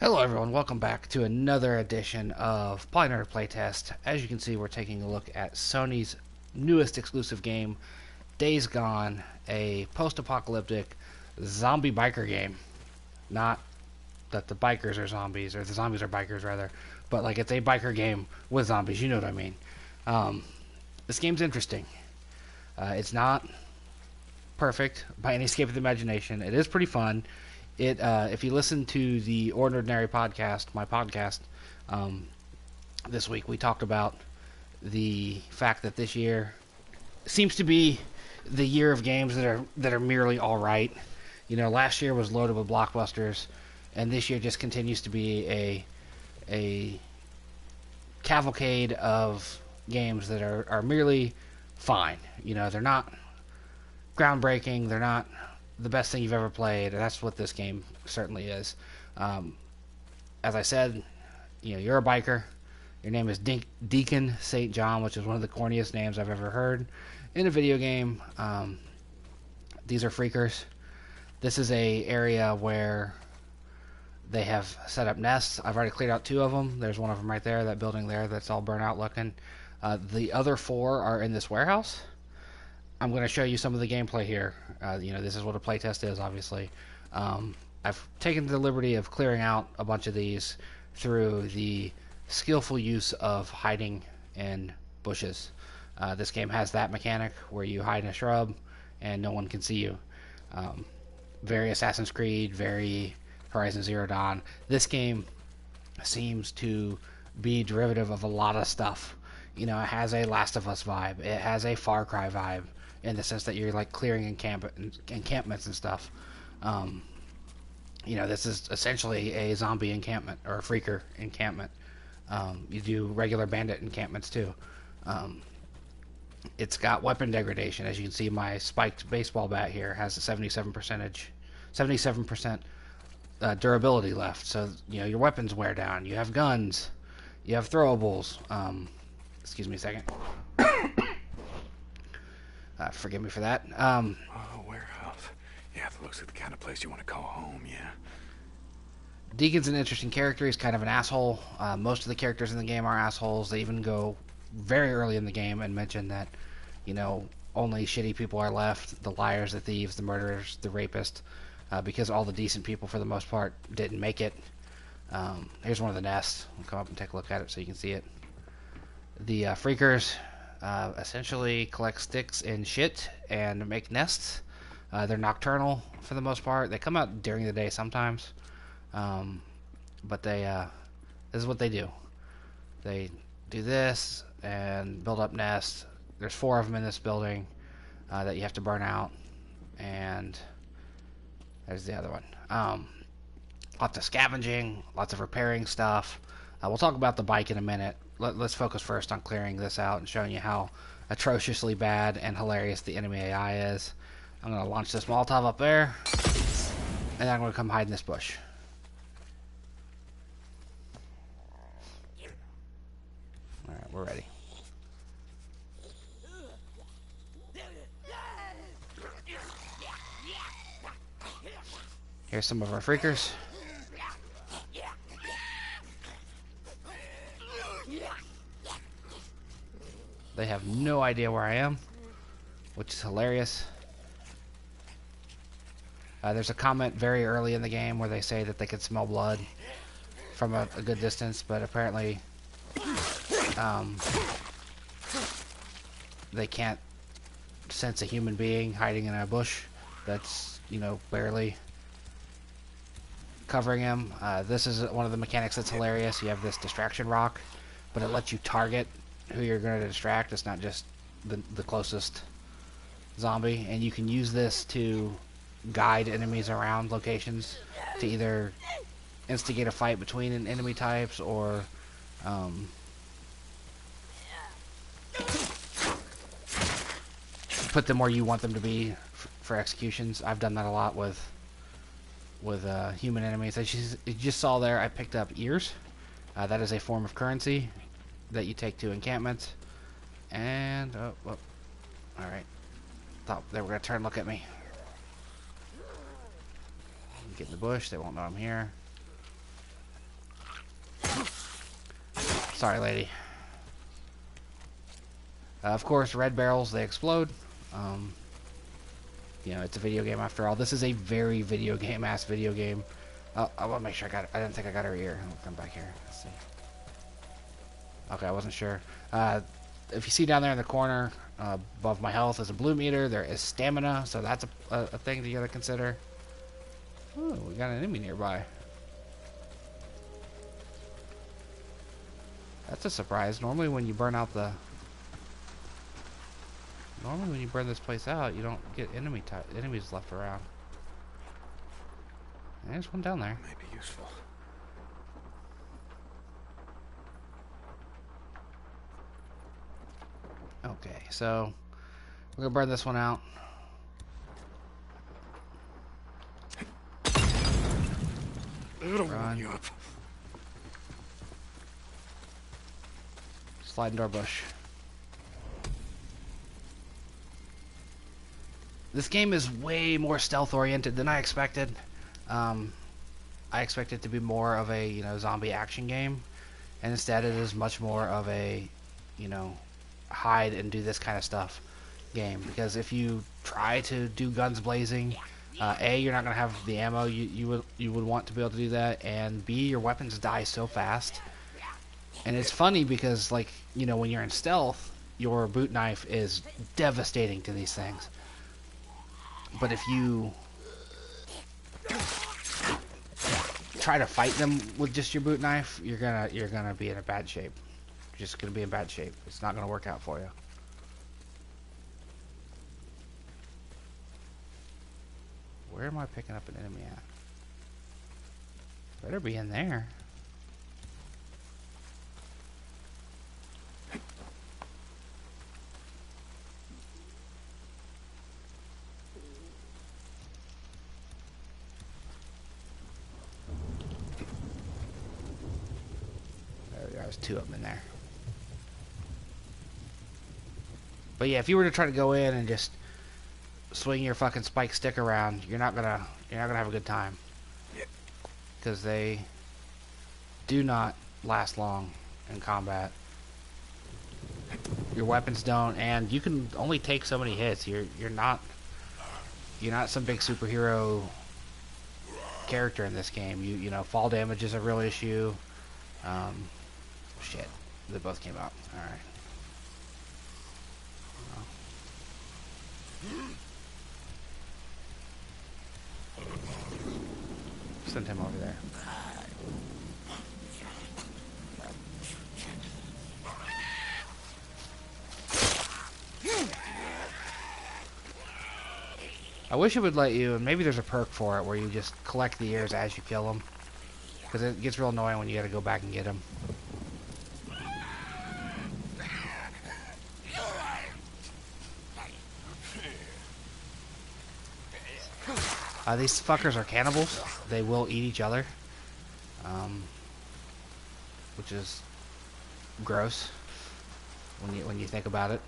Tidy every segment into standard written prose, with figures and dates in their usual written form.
Hello everyone, welcome back to another edition of PolyNerdic Playtest. As you can see, we're taking a look at Sony's newest exclusive game, Days Gone, a post-apocalyptic zombie biker game. Not that the bikers are zombies, or the zombies are bikers rather, but like it's a biker game with zombies, you know what I mean. This game's interesting. It's not perfect by any escape of the imagination. It is pretty fun. If you listen to the Ordinary podcast, my podcast, this week we talked about the fact that this year seems to be the year of games that are merely all right. You know, last year was loaded with blockbusters, and this year just continues to be a cavalcade of games that are merely fine. You know, they're not groundbreaking. They're not the best thing you've ever played. That's what this game certainly is. As I said, you know, you're a biker. Your name is Deacon St, which is one of the corniest names I've ever heard in a video game. These are freakers. This is a area where they have set up nests. I've already cleared out 2 of them. There's one of them right there, that building there that's all burnt out looking. The other 4 are in this warehouse. I'm going to show you some of the gameplay here. You know, this is what a playtest is, obviously. I've taken the liberty of clearing out a bunch of these through the skillful use of hiding in bushes. This game has that mechanic where you hide in a shrub and no one can see you. Very Assassin's Creed, very Horizon Zero Dawn. This game seems to be derivative of a lot of stuff. You know, it has a Last of Us vibe. It has a Far Cry vibe, in the sense that you're like clearing encampments and stuff. You know, this is essentially a zombie encampment, or a freaker encampment. You do regular bandit encampments too. It's got weapon degradation. As you can see, my spiked baseball bat here has a 77% durability left. So, you know, your weapons wear down. You have guns. You have throwables. Excuse me a second. Forgive me for that. Warehouse. Yeah, that looks like the kind of place you want to call home, yeah. Deacon's an interesting character. He's kind of an asshole. Most of the characters in the game are assholes. They even go very early in the game and mention that, you know, only shitty people are left. The liars, the thieves, the murderers, the rapists. Because all the decent people, for the most part, didn't make it. Here's one of the nests. I'll come up and take a look at it so you can see it. The freakers essentially collect sticks and shit and make nests. They're nocturnal for the most part. They come out during the day sometimes, but this is what they do. They do this and build up nests. There's 4 of them in this building that you have to burn out, and there's the other one. Lots of scavenging, lots of repairing stuff. We'll talk about the bike in a minute. Let's focus first on clearing this out and showing you how atrociously bad and hilarious the enemy AI is. I'm going to launch this Molotov up there, and then I'm going to come hide in this bush. Alright, we're ready. Here's some of our freakers. They have no idea where I am, which is hilarious. There's a comment very early in the game where they say that they can smell blood from a good distance, but apparently they can't sense a human being hiding in a bush that's, you know, barely covering him. This is one of the mechanics that's hilarious. You have this distraction rock, but it lets you target who you're going to distract. It's not just the closest zombie, and you can use this to guide enemies around locations to either instigate a fight between enemy types or put them where you want them to be for executions. I've done that a lot with human enemies. As you just saw there, I picked up ears. That is a form of currency that you take to encampments. And alright, thought they were gonna turn and look at me. Get in the bush, they won't know I'm here. Sorry, lady. Of course, red barrels, they explode. You know, it's a video game after all. This is a very video game-ass video game. I want to make sure I got it. I didn't think I got her ear. I'll come back here. Let's see. Okay, I wasn't sure. If you see down there in the corner, above my health is a blue meter. There is stamina, so that's a thing that you gotta consider. Oh, we got an enemy nearby. That's a surprise. Normally when you burn this place out, you don't get enemies left around. There's one down there. May be useful. Okay, so we're gonna burn this one out. It'll warm you up. Slide into our bush. This game is way more stealth oriented than I expected. I expected it to be more of a, you know, zombie action game, and instead it is much more of a, you know, hide and do this kind of stuff game. Because if you try to do guns blazing, A, you're not gonna have the ammo you would want to be able to do that, and B, your weapons die so fast. And it's funny because, like, you know, when you're in stealth, your boot knife is devastating to these things. But if you try to fight them with just your boot knife, you're gonna be in a bad shape. You're just gonna be in bad shape. It's not gonna work out for you. Where am I picking up an enemy at? Better be in there. There's two of them in there. But yeah, if you were to try to go in and just swing your fucking spike stick around, you're not gonna have a good time. Because they do not last long in combat. Your weapons don't, and you can only take so many hits. You're not some big superhero character in this game. You know, fall damage is a real issue. Shit, they both came out. All right. Send him over there. I wish it would let you, and maybe there's a perk for it where you just collect the ears as you kill them, because it gets real annoying when you gotta go back and get them. These fuckers are cannibals. They will eat each other, which is gross when you think about it.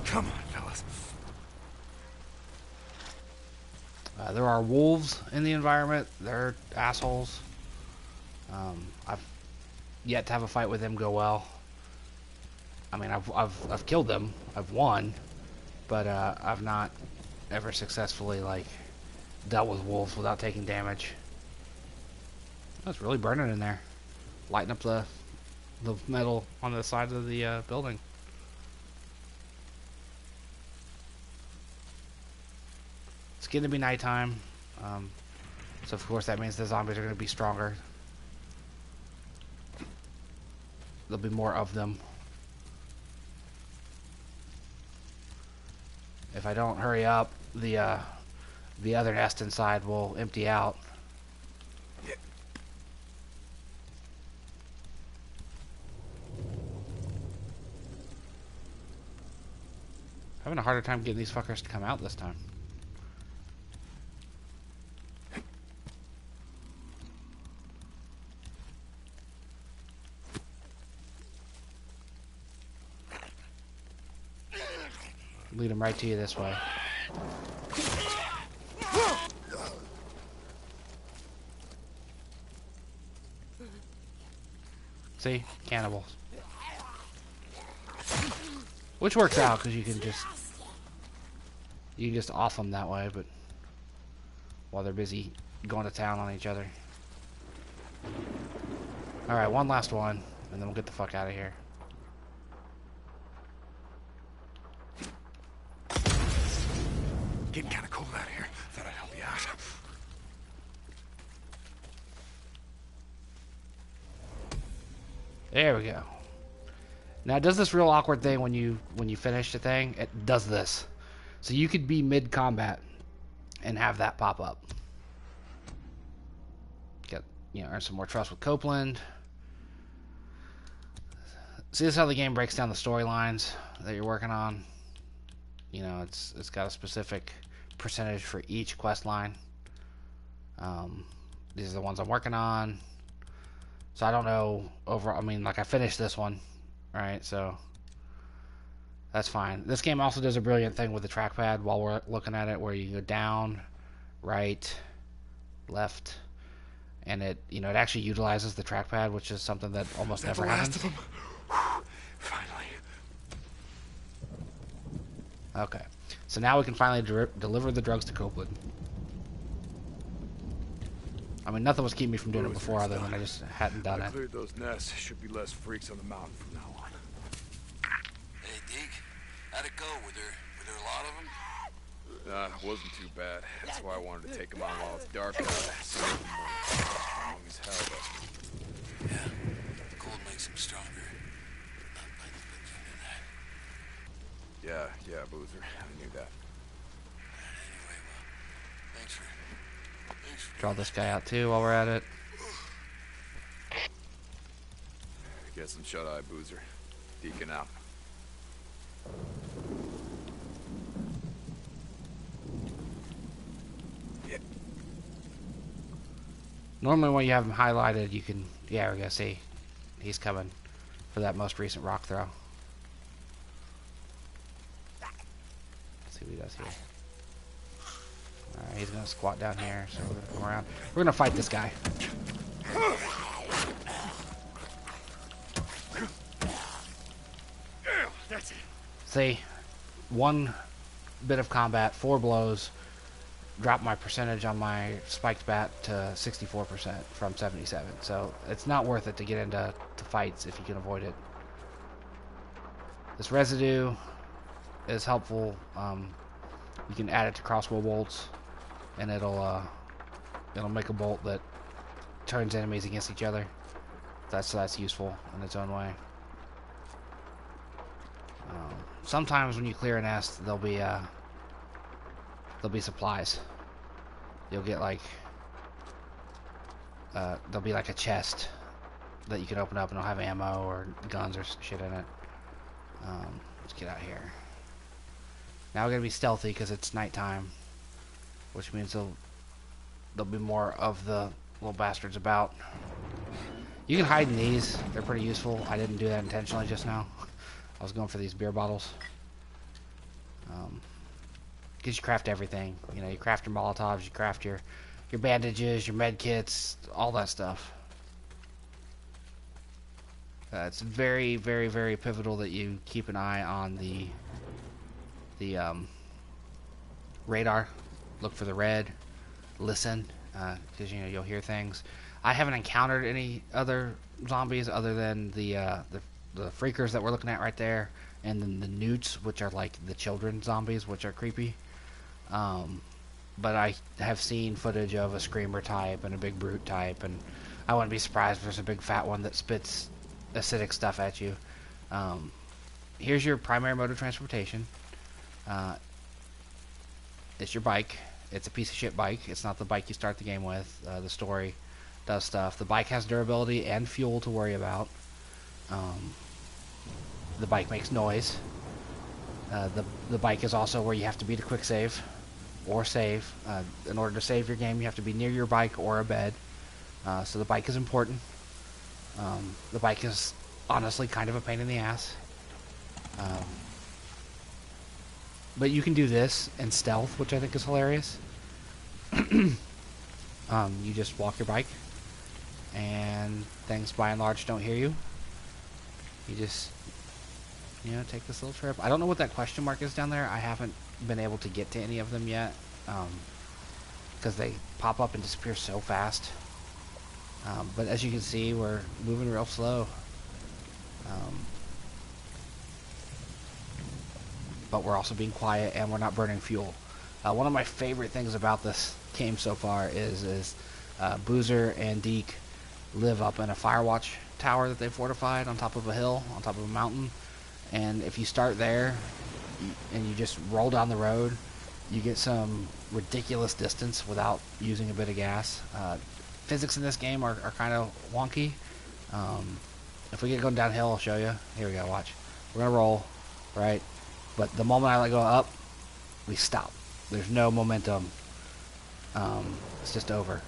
Come on, fellas. There are wolves in the environment. They're assholes. I've yet to have a fight with them go well. I mean, I've killed them. I've won, but I've not ever successfully like dealt with wolves without taking damage. Oh, it's really burning in there, lighting up the metal on the side of the building. It's getting to be nighttime, so of course that means the zombies are going to be stronger. There'll be more of them. If I don't hurry up, the other nest inside will empty out. Having a harder time getting these fuckers to come out this time. lead them right to you this way. See? Cannibals. Which works out because you can just off them that way, but while they're busy going to town on each other. Alright, one last one, and then we'll get the fuck out of here. Getting kind of cold out here. Thought I'd help you out. There we go. Now it does this real awkward thing when you finish the thing. It does this. So you could be mid-combat and have that pop up. Get, earn some more trust with Copeland. See, this is how the game breaks down the storylines that you're working on. It's got a specific percentage for each quest line. These are the ones I'm working on. So I don't know overall. I mean, like, I finished this one, right? So that's fine. This game also does a brilliant thing with the trackpad while we're looking at it, where you go down, right, left, and it actually utilizes the trackpad, which is something that almost never happens. Last of them? Whew, finally. Okay, so now we can finally deliver the drugs to Copeland. I mean, nothing was keeping me from doing it before, other than I just hadn't done it. Cleared those nests. Should be less freaks on the mountain from now on. Hey, Deke. How'd it go? Were there a lot of them? It wasn't too bad. That's why I wanted to take them on while it's dark out. So long as hell, though. Yeah. The cold makes them stronger. Not by the looks into that. Yeah, Boozer. I knew that. Anyway, well, thanks for Draw this guy out too while we're at it. Get some shut-eye, Boozer. Deacon out. Yeah. Normally when you have him highlighted, you can... Yeah, we're going to see. He's coming for that most recent rock throw. Let's see what he does here. Alright, he's going to squat down here, so we're going to come around. We're going to fight this guy. See, one bit of combat, 4 blows, dropped my percentage on my spiked bat to 64% from 77. So it's not worth it to get into fights if you can avoid it. This residue is helpful. You can add it to crossbow bolts, and it'll make a bolt that turns enemies against each other. That's useful in its own way. Sometimes when you clear a nest, there'll be supplies. You'll get there'll be like a chest that you can open up, and it'll have ammo or guns or shit in it. Let's get out here. Now we're gonna be stealthy because it's nighttime, which means there'll be more of the little bastards about. You can hide in these; they're pretty useful. I didn't do that intentionally just now. I was going for these beer bottles. Because you craft everything. You craft your Molotovs, you craft your bandages, your med kits, all that stuff. It's very, very, very pivotal that you keep an eye on the radar. Look for the red. Listen, because you'll hear things. I haven't encountered any other zombies other than the freakers that we're looking at right there, and then the newts, which are like the children zombies, which are creepy. But I have seen footage of a screamer type and a big brute type, and I wouldn't be surprised if there's a big fat one that spits acidic stuff at you. Here's your primary mode of transportation. It's your bike. It's a piece of shit bike. It's not the bike you start the game with. The story does stuff. The bike has durability and fuel to worry about. The bike makes noise. The bike is also where you have to be to quick save or save. In order to save your game, you have to be near your bike or a bed. So the bike is important. The bike is honestly kind of a pain in the ass. But you can do this in stealth, which I think is hilarious. You just walk your bike, and things by and large don't hear you. You just, take this little trip. I don't know what that question mark is down there. I haven't been able to get to any of them yet, because they pop up and disappear so fast. But as you can see, we're moving real slow. But we're also being quiet, and we're not burning fuel. One of my favorite things about this game so far is Boozer and Deke live up in a Firewatch tower that they fortified on top of a hill, on top of a mountain. And if you start there, and you just roll down the road, you get some ridiculous distance without using a bit of gas. Physics in this game are kind of wonky. If we get going downhill, I'll show you. Here we go, watch. We're going to roll, right? But the moment I let go up, we stop. There's no momentum. It's just over.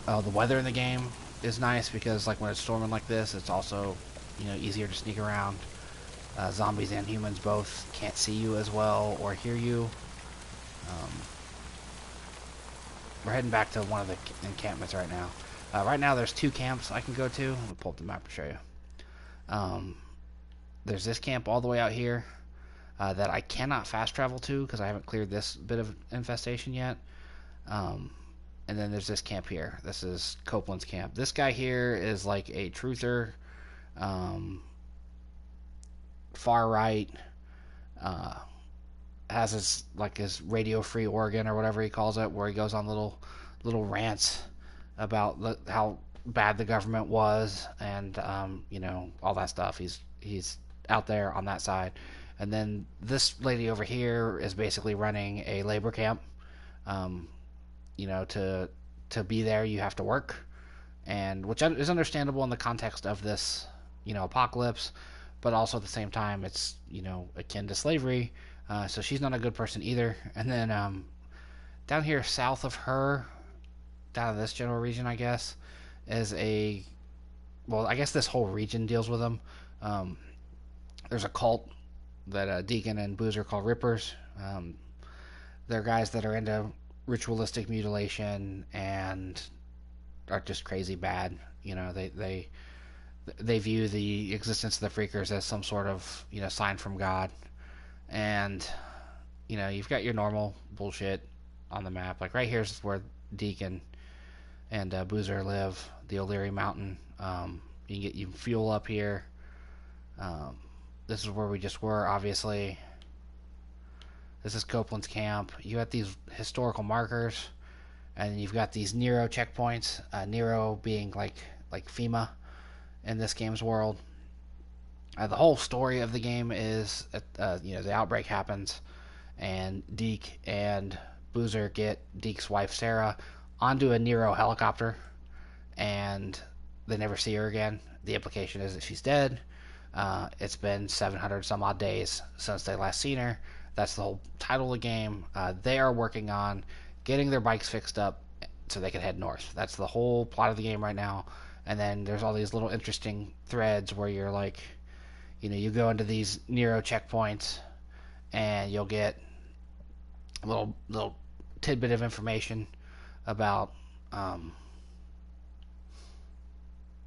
The weather in the game is nice because, like, when it's storming like this, it's also, easier to sneak around. Zombies and humans both can't see you as well or hear you. We're heading back to one of the encampments right now. Right now, there's 2 camps I can go to. Let me pull up the map to show you. There's this camp all the way out here that I cannot fast travel to because I haven't cleared this bit of infestation yet. And then there's this camp here. This is Copeland's camp. This guy here is like a truther, far right, has his radio-free organ or whatever he calls it, where he goes on little rants about how bad the government was and all that stuff. He's out there on that side. And then this lady over here is basically running a labor camp. To be there, you have to work, and which is understandable in the context of this, apocalypse, but also at the same time, it's, akin to slavery. So she's not a good person either. And then down here south of her, down in this general region, I guess, is I guess this whole region deals with them. There's a cult that Deacon and Boozer call Rippers. They're guys that are into ritualistic mutilation and are just crazy bad. They view the existence of the Freakers as some sort of sign from God. And you've got your normal bullshit on the map. Like right here's where Deacon and Boozer live, the O'Leary Mountain. You can get you fuel up here. This is where we just were, obviously. This is Copeland's camp. You got these historical markers, and you've got these Nero checkpoints. Nero being like FEMA in this game's world. The whole story of the game is, the outbreak happens, and Deke and Boozer get Deke's wife Sarah onto a Nero helicopter, and they never see her again. The implication is that she's dead. It's been 700 some odd days since they last seen her. That's the whole title of the game. They are working on getting their bikes fixed up so they can head north. That's the whole plot of the game right now. And then there's all these little interesting threads where you're like, you go into these Nero checkpoints and you'll get a little tidbit of information about,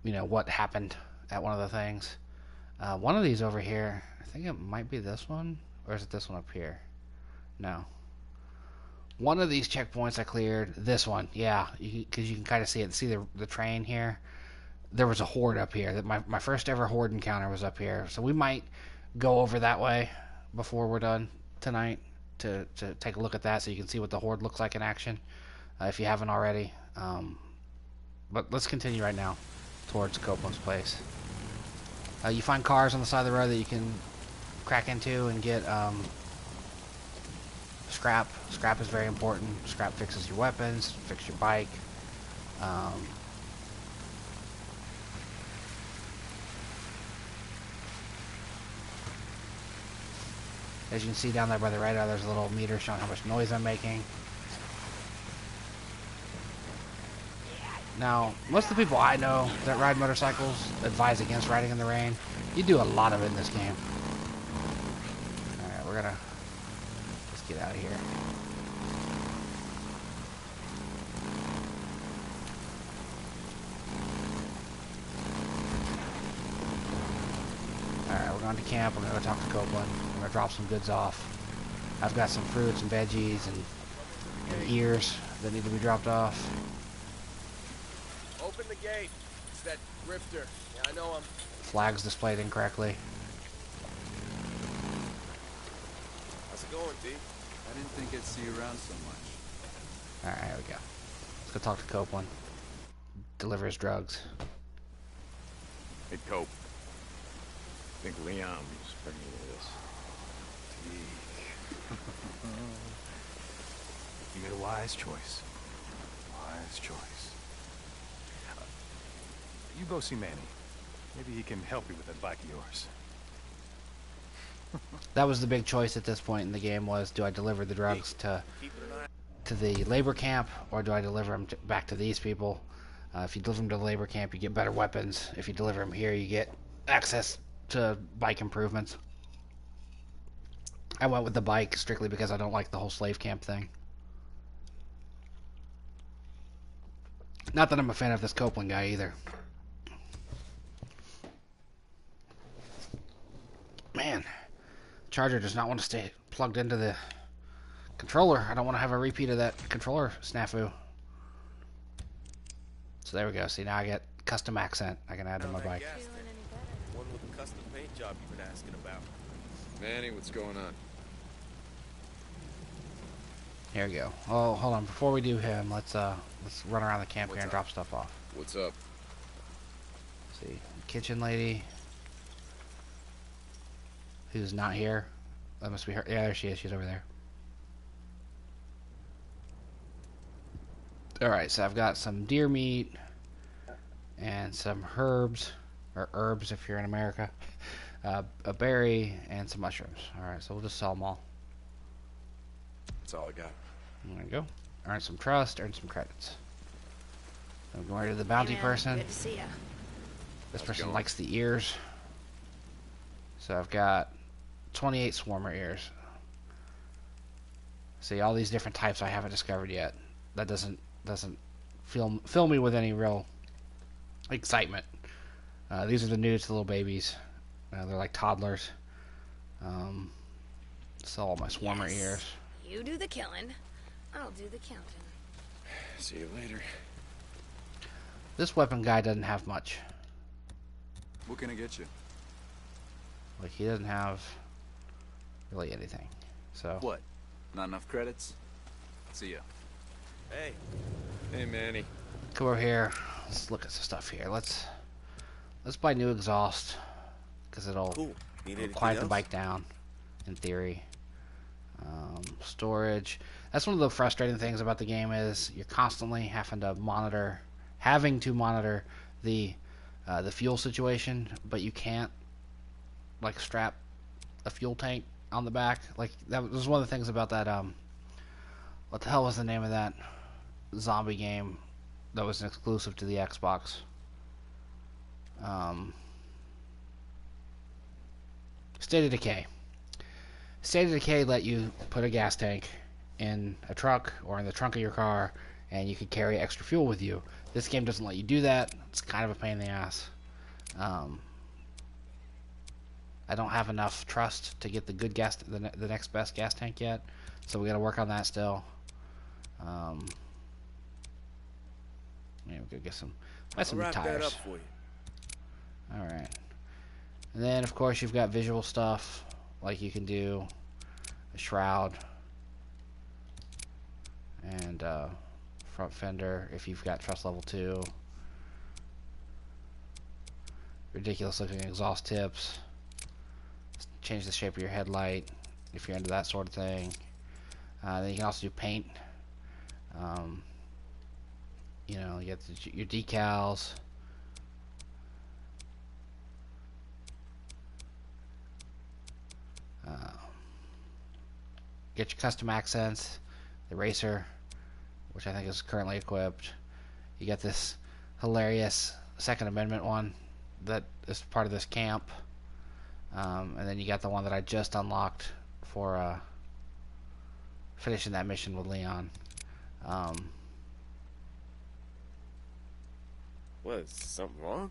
what happened at one of the things. One of these over here, I think it might be this one. Or is it this one up here? No. One of these checkpoints I cleared. This one, yeah, because you can kind of see it. See the train here? There was a horde up here. My first ever horde encounter was up here. So we might go over that way before we're done tonight to take a look at that so you can see what the horde looks like in action, if you haven't already. But let's continue right now towards Copeland's place. You find cars on the side of the road that you can crack into and get scrap. Scrap is very important. Scrap fixes your weapons, fix your bike. As you can see down there by the radar, there's a little meter showing how much noise I'm making. Now, most of the people I know that ride motorcycles advise against riding in the rain. You do a lot of it in this game. Alright, we're gonna get out of here. Alright, we're going to camp. We're going to talk to Copeland. We're going to drop some goods off. I've got some fruits and veggies and ears that need to be dropped off. Open the gate. It's that grifter. Yeah, I know him. Flags displayed incorrectly. How's it going, D? I didn't think I'd see you around so much. Alright, here we go. Let's go talk to Copeland. Delivers drugs. Hey, Cope. I think Leon was bringing you this. You made a wise choice. Wise choice. You go see Manny. Maybe he can help you with that bike of yours. That was the big choice at this point in the game, was do I deliver the drugs to the labor camp, or do I deliver them back to these people? If you deliver them to the labor camp, you get better weapons. If you deliver them here, you get access to bike improvements. I went with the bike strictly because I don't like the whole slave camp thing. Not that I'm a fan of this Copeland guy either. Man, charger does not want to stay plugged into the controller. I don't want to have a repeat of that controller snafu. So there we go. See, now I get custom accent I can add to my bike. One with the custom paint job you've been asking about. Manny, what's going on? Here we go. Oh, hold on. Before we do him, let's run around the camp here and drop stuff off. What's up? See, kitchen lady, who's not here. That must be her. Yeah, there she is. She's over there. Alright, so I've got some deer meat and some herbs, or herbs if you're in America, a berry, and some mushrooms. Alright, so we'll just sell them all. That's all I got. There we go. Earn some trust, earn some credits. I'm going to the bounty person. Good to see ya. This person likes the ears. So I've got 28 swarmer ears. See, all these different types I haven't discovered yet. That doesn't fill me with any real excitement. These are the new to little babies. They're like toddlers. Sell all my swarmer ears. You do the killing. I'll do the counting. See you later. This weapon guy doesn't have much. What can I get you? Like, he doesn't have really anything. So What? Not enough credits? See ya. Hey, Hey, Manny. come over here. Let's look at some stuff here. Let's buy new exhaust, because it'll cool. Need anything quiet the else? bike down, in theory. Storage. That's one of the frustrating things about the game, is you're constantly having to monitor the fuel situation, but you can't like strap a fuel tank on the back. Like, that was one of the things about that. What the hell was the name of that zombie game that was an exclusive to the Xbox? State of Decay. State of Decay let you put a gas tank in a truck or in the trunk of your car, and you could carry extra fuel with you. This game doesn't let you do that. It's kind of a pain in the ass. I don't have enough trust to get the good gas, the next best gas tank yet, so we got to work on that still. Yeah, we could get some. Buy some I'll new wrap that up tires. for you. All right. And then, of course, you've got visual stuff, like you can do a shroud and front fender if you've got trust level 2. Ridiculous looking exhaust tips. Change the shape of your headlight if you're into that sort of thing. Then you can also do paint. You know, you get your decals. Get your custom accents, the racer, which I think is currently equipped. You get this hilarious Second Amendment one that is part of this camp, and then you got the one that I just unlocked for finishing that mission with Leon. What, is something wrong?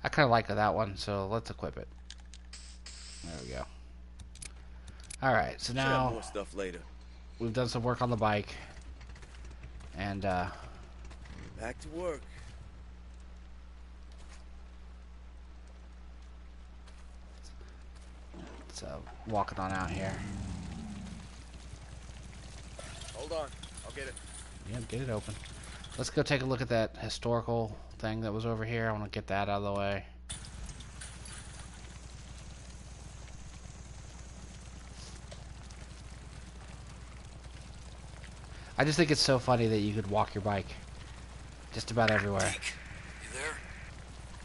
I kind of like that one, so let's equip it. There we go. Alright, so Should have now more stuff later. we've done some work on the bike. And, Back to work. so walking on out here. Hold on, I'll get it. Yeah, get it open. Let's go take a look at that historical thing that was over here. I want to get that out of the way. I just think it's so funny that you could walk your bike just about everywhere. Deke, you there?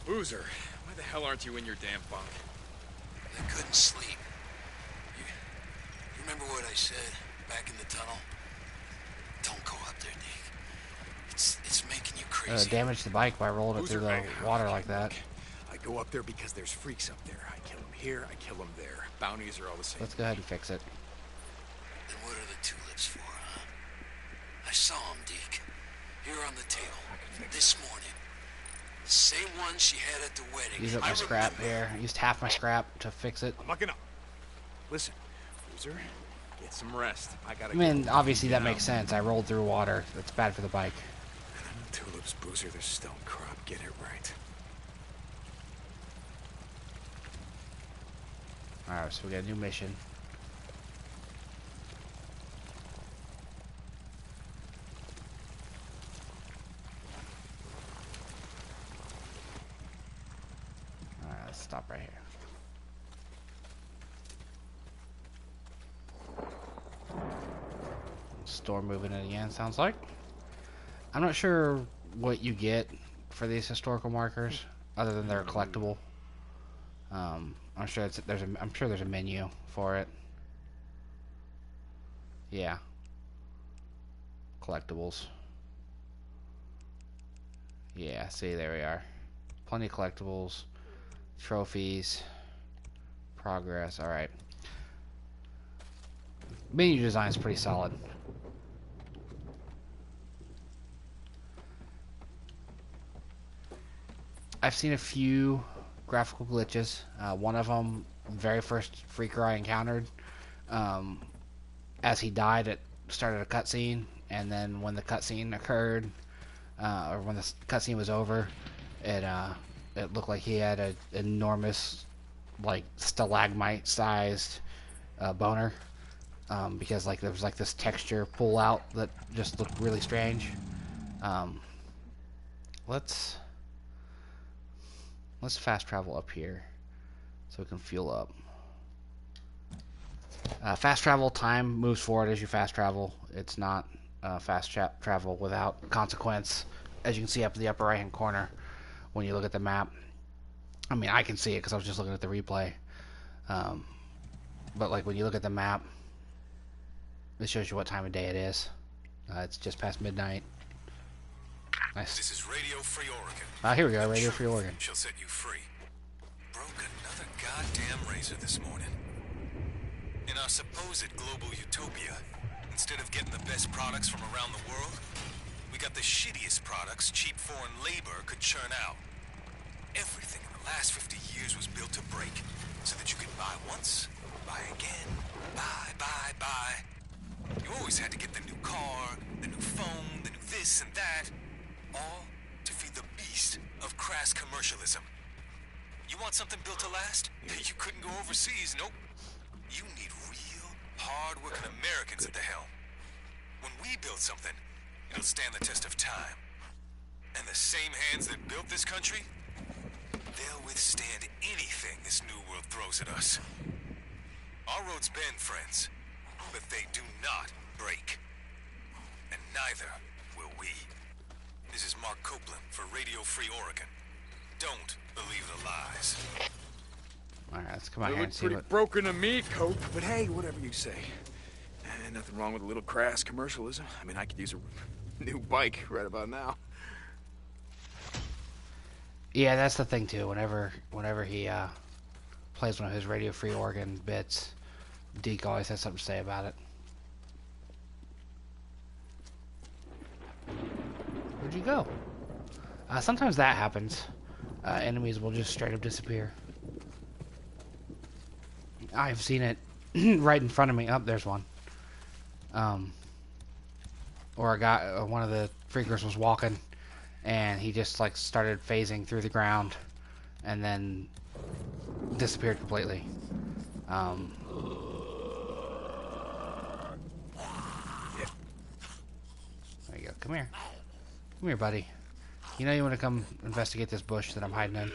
Boozer, why the hell aren't you in your damn bunk? I couldn't sleep. You remember what I said back in the tunnel? Don't go up there, Deke. It's making you crazy. Damage the bike by rolling it through the water like that. I go up there because there's freaks up there. I kill them here, I kill them there. Bounties are all the same. Let's go ahead and fix it. Then what are the tulips for, huh? I saw them, Deke. Here on the table. This morning. The same one she had at the wedding. Use up my scrap here. I used half my scrap to fix it. I'm not gonna... Listen, Boozer, get some rest. I gotta I mean, obviously that makes sense. I rolled through water. That's bad for the bike. Tulips, Boozer, there's stone crop. Get it right. Alright, so we got a new mission. Alright, let's stop right here. Store moving it again, sounds like. I'm not sure what you get for these historical markers, other than they're collectible. I'm sure there's a menu for it. Yeah. Collectibles. Yeah, see, there we are. Plenty of collectibles, trophies, progress. All right. Menu design is pretty solid. I've seen a few graphical glitches. One of them, very first freaker I encountered, as he died, it started a cutscene, and then when the cutscene occurred, or when the cutscene was over, it looked like he had an enormous, like, stalagmite-sized boner, because like there was like this texture pull out that just looked really strange. Let's fast travel up here so we can fuel up. Fast travel time moves forward as you fast travel. It's not fast travel without consequence, as you can see up in the upper right hand corner when you look at the map. I mean, I can see it because I was just looking at the replay. But like when you look at the map, it shows you what time of day it is. It's just past midnight. Nice. This is Radio Free Oregon. Here we go, Radio Free Oregon. She'll set you free. Broke another goddamn razor this morning. In our supposed global utopia, instead of getting the best products from around the world, we got the shittiest products cheap foreign labor could churn out. Everything in the last 50 years was built to break, so that you could buy once, buy again, buy. You always had to get the new car, the new phone, the new this and that, all to feed the beast of crass commercialism. You want something built to last? You couldn't go overseas, nope. You need real, hard-working Americans at the helm. When we build something, it'll stand the test of time. And the same hands that built this country, they'll withstand anything this new world throws at us. Our roads bend, friends, but they do not break. And neither will we. This is Mark Copeland for Radio Free Oregon. Don't believe the lies. Alright, let's come out You here look and see pretty what... broken to me, Cope. But hey, whatever you say. Nothing wrong with a little crass commercialism. I mean, I could use a new bike right about now. Yeah, that's the thing too. Whenever he plays one of his Radio Free Oregon bits, Deke always has something to say about it. Where'd you go? Sometimes that happens. Enemies will just straight up disappear. I've seen it right in front of me. Oh, there's one. Or a guy, one of the freakers was walking, and he just like started phasing through the ground, and then disappeared completely. There you go. Come here. Come here, buddy. You know you want to come investigate this bush that I'm hiding in?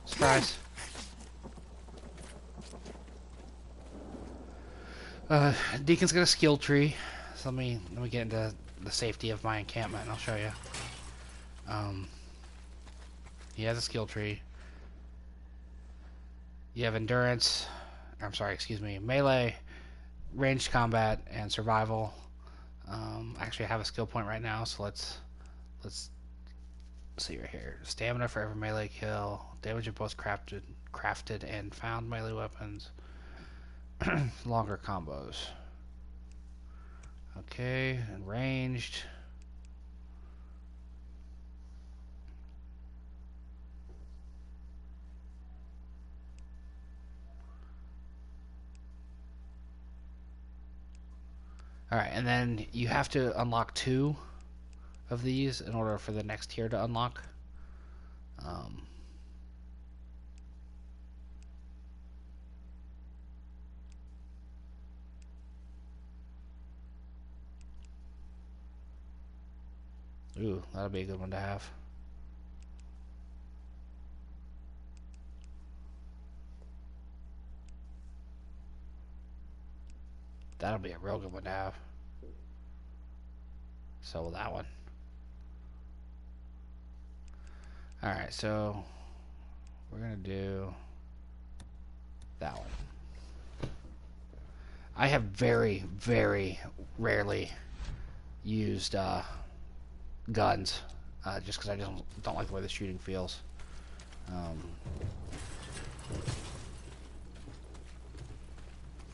Surprise. Deacon's got a skill tree. So let me get into the safety of my encampment and I'll show you. He has a skill tree. You have endurance. I'm sorry, excuse me. Melee, ranged combat, and survival. Actually, I have a skill point right now, so let's see right here. Stamina for every melee kill. Damage of both crafted and found melee weapons. Longer combos. Okay, and ranged. Alright, and then you have to unlock 2 of these in order for the next tier to unlock. Ooh, that'll be a good one to have. That'll be a real good one to have. So will that one. Alright, so we're gonna do that one. I have very, very rarely used guns, just because I don't like the way the shooting feels.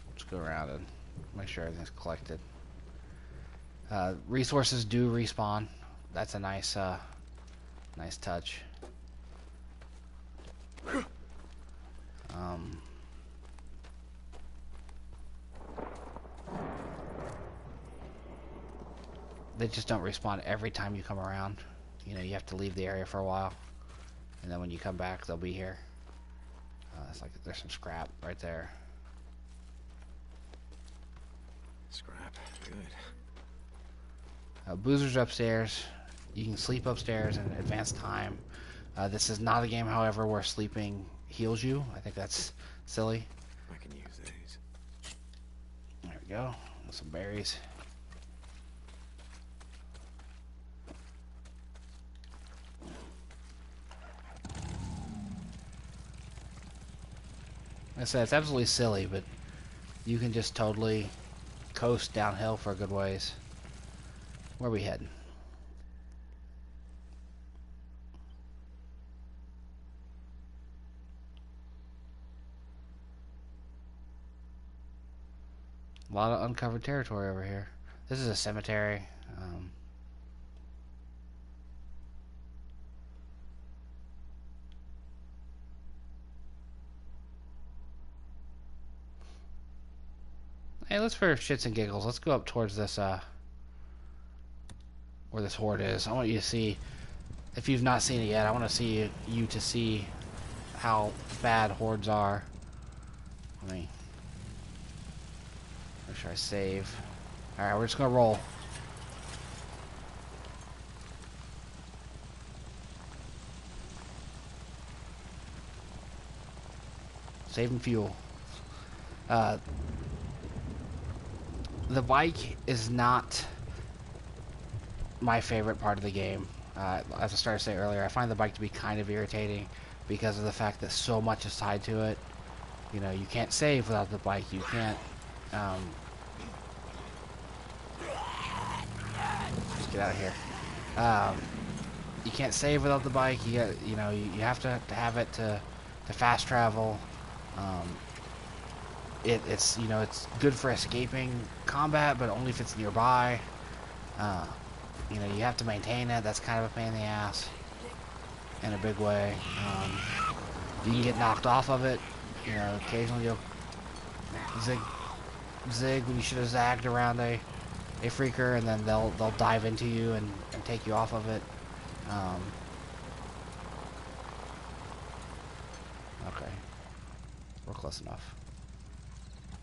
Let's go around and make sure everything's collected. Resources do respawn. That's a nice nice touch. They just don't respawn every time you come around. You know, you have to leave the area for a while, and then when you come back, they'll be here. It's like there's some scrap right there. Scrap, good. Boozer's upstairs. You can sleep upstairs in advanced time. This is not a game, however, where sleeping heals you. I think that's silly. I can use these. There we go. Some berries. Like I said, it's absolutely silly, but you can just totally coast downhill for a good ways. Where are we heading? A lot of uncovered territory over here. This is a cemetery. Hey, let's for shits and giggles, let's go up towards this, where this horde is. I want you to see, if you've not seen it yet, I want to see you to see how bad hordes are. Let me make sure I save. Alright, we're just gonna roll. Saving fuel. The bike is not my favorite part of the game. As I started to say earlier, I find the bike to be kind of irritating because of the fact that so much is tied to it. You know, you can't save without the bike. You can't. Just get out of here. You can't save without the bike. You know, you have to have it to fast travel. It's you know, it's good for escaping combat, but only if it's nearby. You know, you have to maintain it. That's kind of a pain in the ass in a big way. You can get knocked off of it. You know, occasionally you'll zig when you should have zagged around a freaker, and then they'll dive into you and take you off of it. Okay, we're close enough.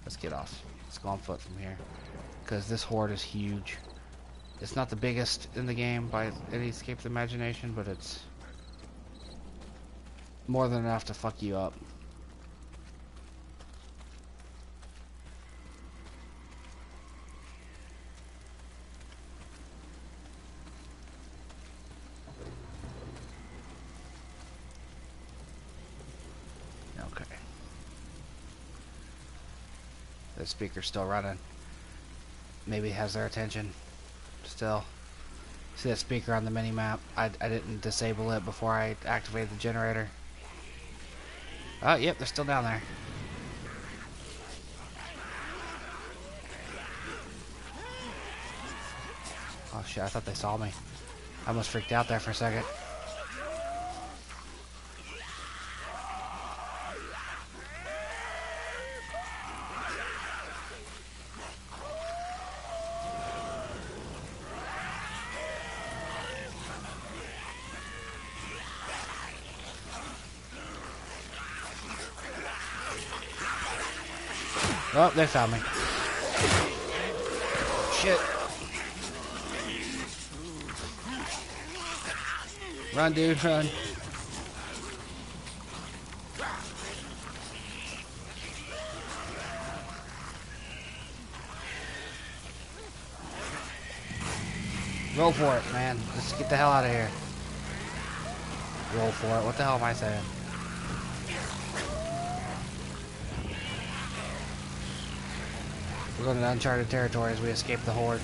Let's get off. Let's go on foot from here, because this horde is huge. It's not the biggest in the game by any escape of the imagination, but it's more than enough to fuck you up. Okay. The speaker's still running. Maybe it has their attention still. See that speaker on the mini-map? I didn't disable it before I activated the generator. Oh, yep, they're still down there. Oh shit, I thought they saw me. I almost freaked out there for a second. Oh, they found me. Shit. Run, dude, run. Roll for it, man. Let's get the hell out of here. Roll for it. What the hell am I saying? We're going to uncharted territory as we escape the horde.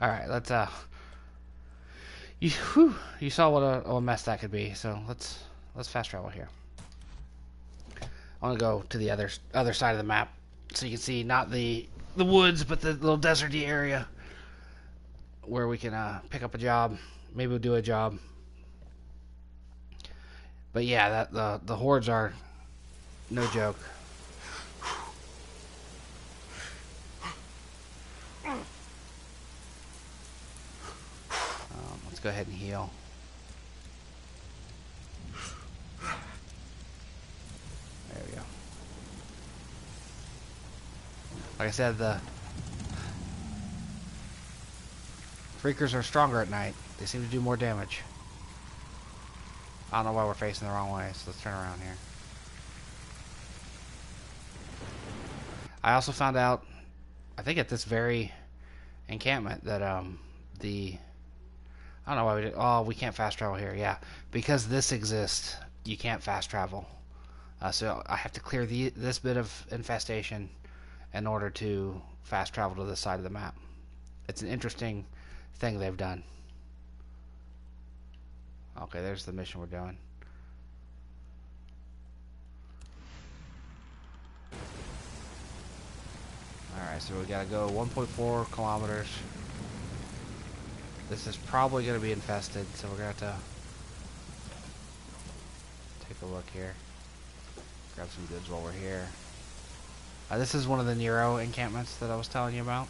Alright, let's you saw what a mess that could be, so let's fast travel here. I want to go to the other side of the map so you can see not the woods, but the little deserty area where we can pick up a job. Maybe we'll do a job. But yeah, the hordes are no joke. Let's go ahead and heal. There we go. Like I said, the freakers are stronger at night. They seem to do more damage. I don't know why we're facing the wrong way, so let's turn around here. I also found out, I think at this very encampment, that I don't know why we did. Oh, we can't fast travel here. Yeah, because this exists, you can't fast travel. So I have to clear this bit of infestation in order to fast travel to this side of the map. It's an interesting thing they've done. Okay, there's the mission we're doing. Alright, so we gotta go 1.4 kilometers. This is probably going to be infested, so we're going to have to take a look here. Grab some goods while we're here. This is one of the Nero encampments that I was telling you about.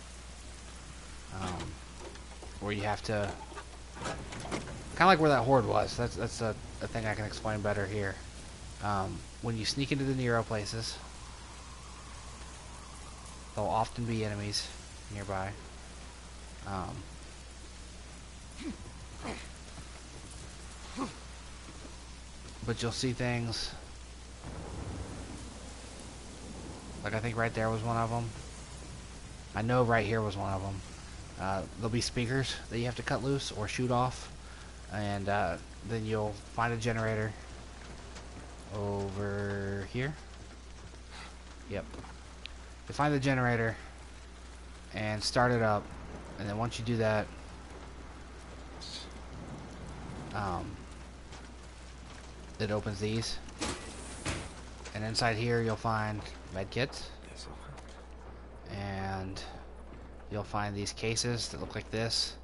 Where you have to... kind of like where that horde was. That's a thing I can explain better here. When you sneak into the Nero places, there'll often be enemies nearby. But you'll see things like, I think right there was one of them. I know right here was one of them. There'll be speakers that you have to cut loose or shoot off. And then you'll find a generator over here. Yep. You find the generator and start it up, and then once you do that, it opens these, and inside here you'll find med kits, and you'll find these cases that look like this,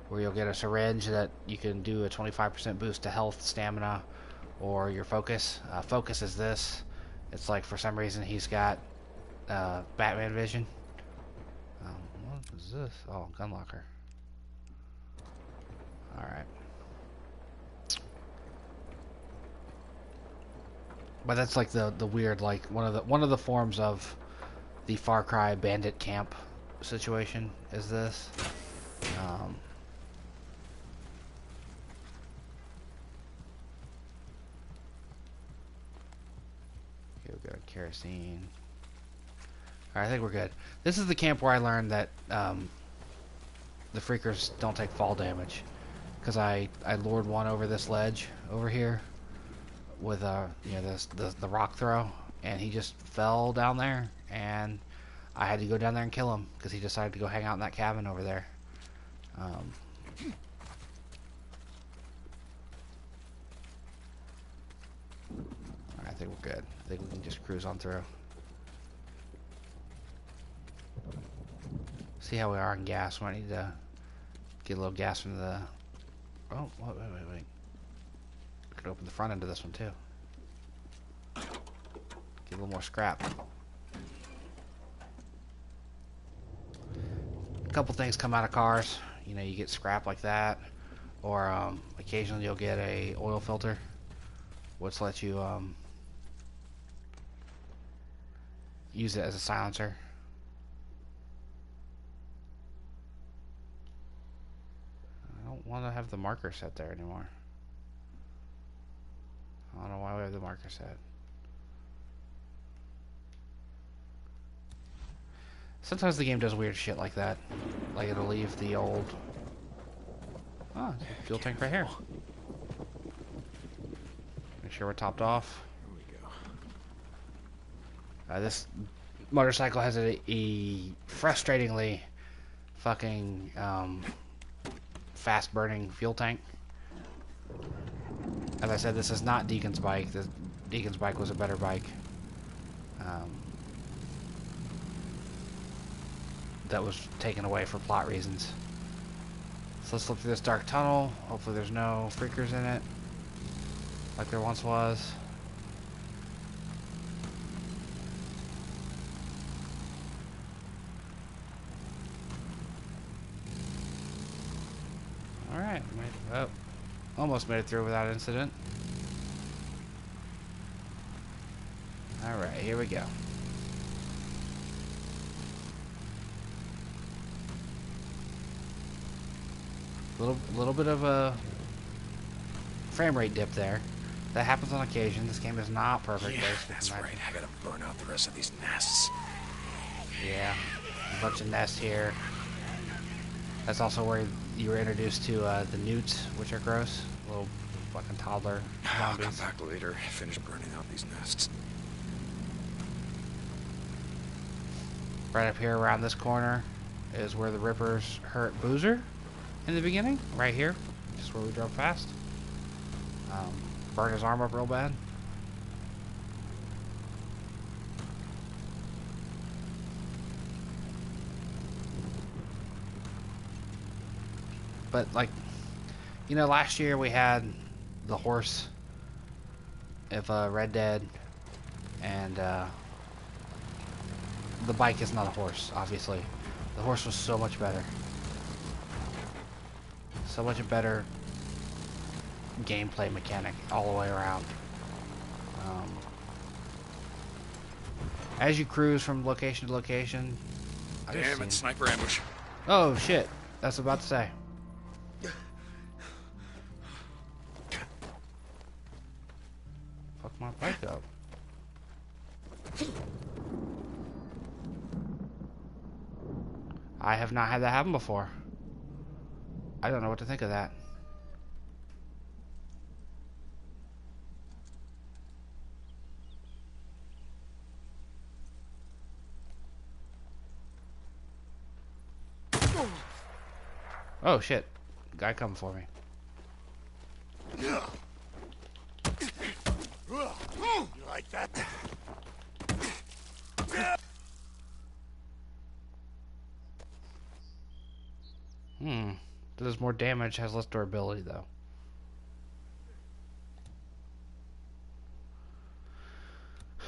where you'll get a syringe that you can do a 25% boost to health, stamina, or your focus. Focus is this. It's like for some reason he's got Batman vision. What is this? Oh, gun locker. Alright. But that's like the weird, like one of the forms of the Far Cry bandit camp situation is this. Okay, we got kerosene. Alright, I think we're good. This is the camp where I learned that the freakers don't take fall damage. Because I lured one over this ledge over here with you know, the rock throw, and he just fell down there, and I had to go down there and kill him because he decided to go hang out in that cabin over there. I think we're good. I think we can just cruise on through. See how we are on gas. We might need to get a little gas from the... Oh, wait. We could open the front end of this one, too. Get a little more scrap. A couple things come out of cars. You know, you get scrap like that. Or, occasionally you'll get a oil filter, which lets you, use it as a silencer. I don't want to have the marker set there anymore. I don't know why we have the marker set. Sometimes the game does weird shit like that. Like it'll leave the old... Oh, fuel tank right here. Make sure we're topped off. Here we go. This motorcycle has a frustratingly fucking fast burning fuel tank. As I said, this is not Deacon's bike. Deacon's bike was a better bike. That was taken away for plot reasons. So let's look through this dark tunnel. Hopefully there's no freakers in it, like there once was. Alright, almost made it through without incident. Alright, here we go. Little bit of a frame rate dip there. That happens on occasion. This game is not perfect. Yeah, that's right. I gotta burn out the rest of these nests. Yeah, a bunch of nests here. That's also where you were introduced to the newts, which are gross. Little fucking toddler I'll zombies. come back later. Finish burning out these nests. Right up here around this corner is where the Rippers hurt Boozer in the beginning. Right here, just where we drove past. Burned his arm up real bad. But like, you know, last year we had the horse of Red Dead, and the bike is not a horse, obviously. The horse was so much better. So much better gameplay mechanic all the way around. As you cruise from location to location... Damn it, sniper ambush. Oh shit, that's what I was about to say. Fuck my bike up. I have not had that happen before. I don't know what to think of that. Oh shit. Guy coming for me. You like that? Does more damage, has less durability though.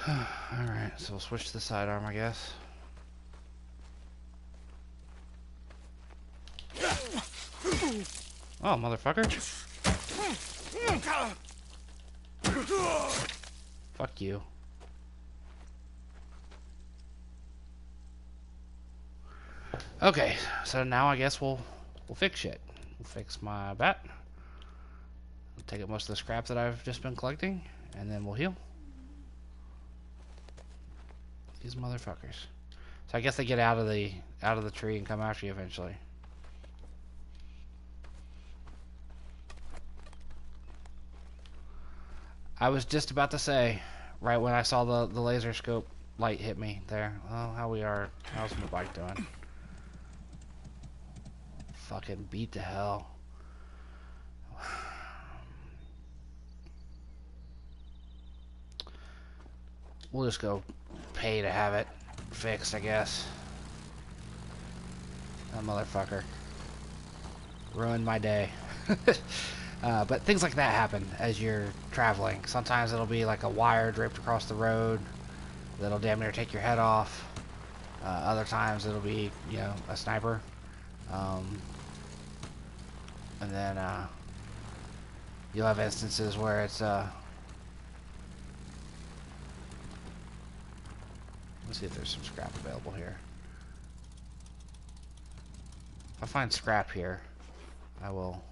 Alright, so we'll switch to the sidearm, I guess. Oh, motherfucker. Fuck you. Okay, so now I guess we'll fix shit. We'll fix my bat. We'll take up most of the scrap that I've just been collecting, and then we'll heal. These motherfuckers. So I guess they get out of the tree and come after you eventually. I was just about to say, right when I saw the laser scope light hit me there. Oh, how's my bike doing? Fucking beat to hell. We'll just go pay to have it fixed, I guess. That motherfucker ruined my day. But things like that happen as you're traveling. Sometimes it'll be like a wire draped across the road that'll damn near take your head off. Other times it'll be, you know, a sniper. And then you'll have instances where it's let's see if there's some scrap available here. If I find scrap here, I will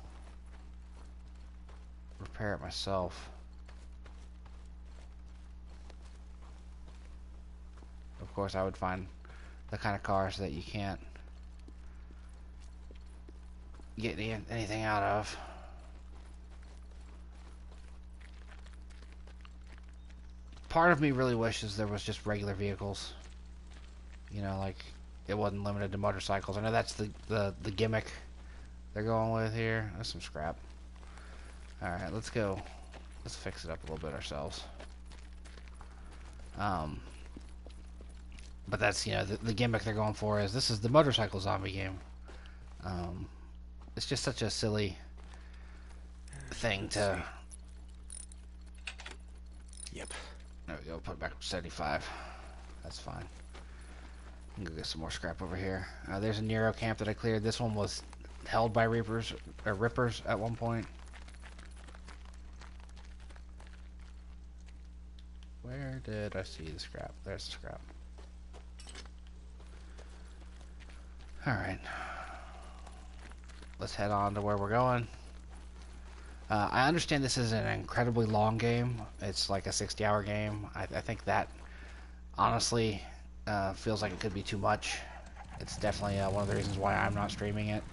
repair it myself. Of course, I would find the kind of cars that you can't get anything out of. Part of me really wishes there was just regular vehicles. You know, like it wasn't limited to motorcycles. I know that's the gimmick they're going with here. There's some scrap. Alright, let's go. Let's fix it up a little bit ourselves. But that's, you know, the gimmick they're going for is this is the motorcycle zombie game. It's just such a silly thing to... Yep. There we go, put it back to 75. That's fine. I'm gonna get some more scrap over here. There's a Nero camp that I cleared. This one was held by Rippers at one point. Where did I see the scrap? There's the scrap. Alright. Let's head on to where we're going. I understand this is an incredibly long game. It's like a 60-hour game. I think that, honestly, feels like it could be too much. It's definitely one of the reasons why I'm not streaming it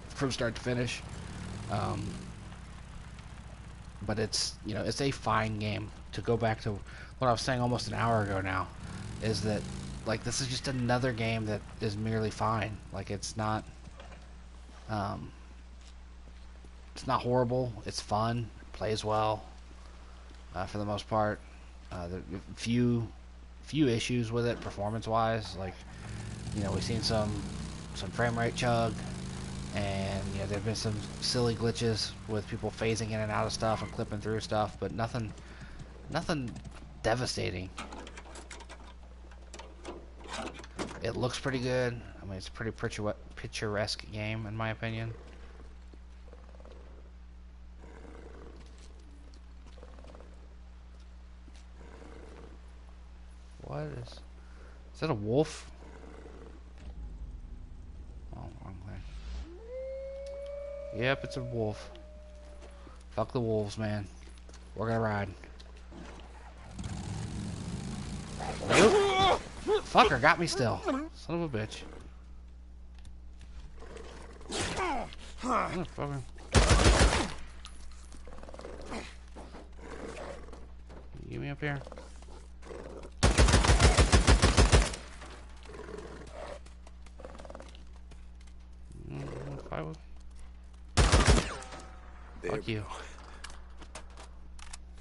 from start to finish. But it's, you know, it's a fine game. To go back to what I was saying almost an hour ago now, is that, like, this is just another game that is merely fine. Like, it's not horrible. It's fun. It plays well, for the most part. The few issues with it performance-wise. Like, you know, we've seen some frame rate chug, and you know, there've been some silly glitches with people phasing in and out of stuff and clipping through stuff, but nothing devastating. It looks pretty good. I mean, it's a pretty picturesque game, in my opinion. What is that, a wolf? Oh, wrong thing. Yep, it's a wolf. Fuck the wolves, man. We're gonna ride. Nope. Fucker got me still. Son of a bitch. Motherfucker. Get me up here. I will. There Fuck we you. go.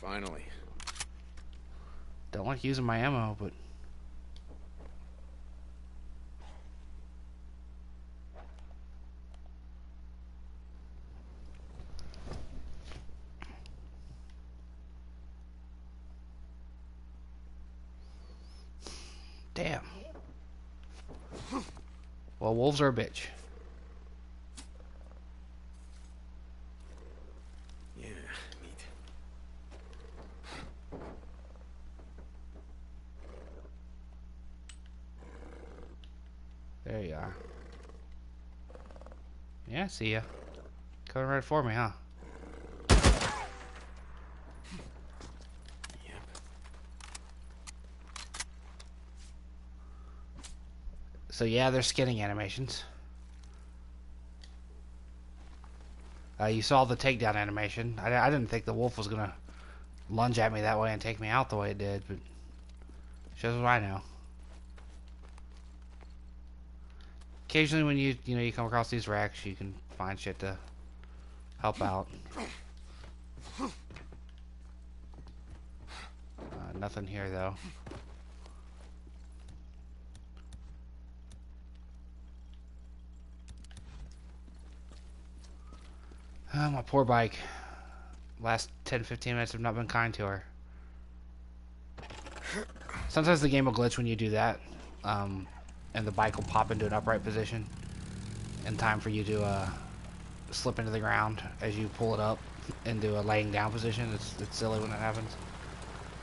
Finally. Don't like using my ammo, but damn. Well, wolves are a bitch. Yeah, neat. There you are. Yeah, see ya. Coming right for me, huh? Yep. So yeah, there's skinning animations. You saw the takedown animation. I didn't think the wolf was gonna lunge at me that way and take me out the way it did, but shows what I know. Occasionally, when you come across these wrecks, you can find shit to help out. Nothing here though. My poor bike. Last 10-15 minutes have not been kind to her. Sometimes the game will glitch when you do that, and the bike will pop into an upright position in time for you to slip into the ground as you pull it up into a laying down position. It's silly when it happens.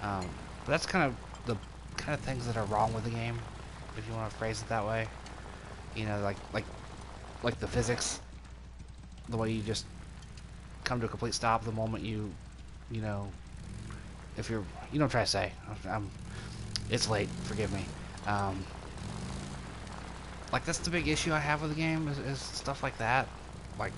But that's kind of the kind of things that are wrong with the game, if you want to phrase it that way. You know, like the physics, the way you just come to a complete stop the moment you know, if you're, you know what I'm trying to say. It's late, forgive me. Like, that's the big issue I have with the game, is stuff like that. Like,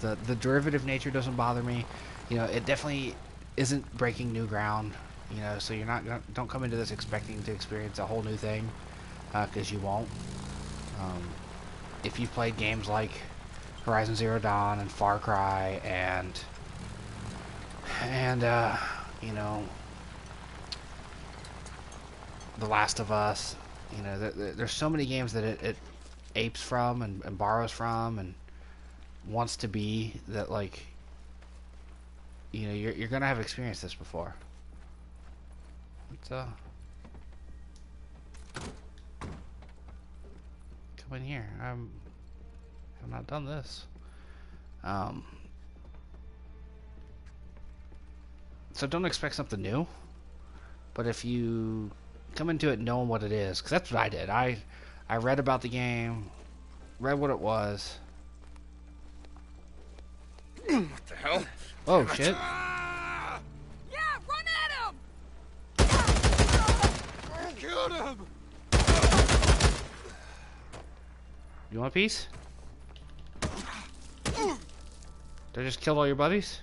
the derivative nature doesn't bother me. You know, it definitely isn't breaking new ground, you know, so you're not, don't come into this expecting to experience a whole new thing, because you won't. If you've played games like Horizon Zero Dawn and Far Cry and you know, The Last of Us, you know, there's so many games that it apes from and borrows from and wants to be, that, like, you know, you're gonna have experienced this before. Let's come in here. I've not done this. So don't expect something new, but if you come into it knowing what it is, because that's what I did. I read about the game, read what it was. What the hell? Oh shit! Yeah, run at him! Killed him! You want a piece? Did I just kill all your buddies?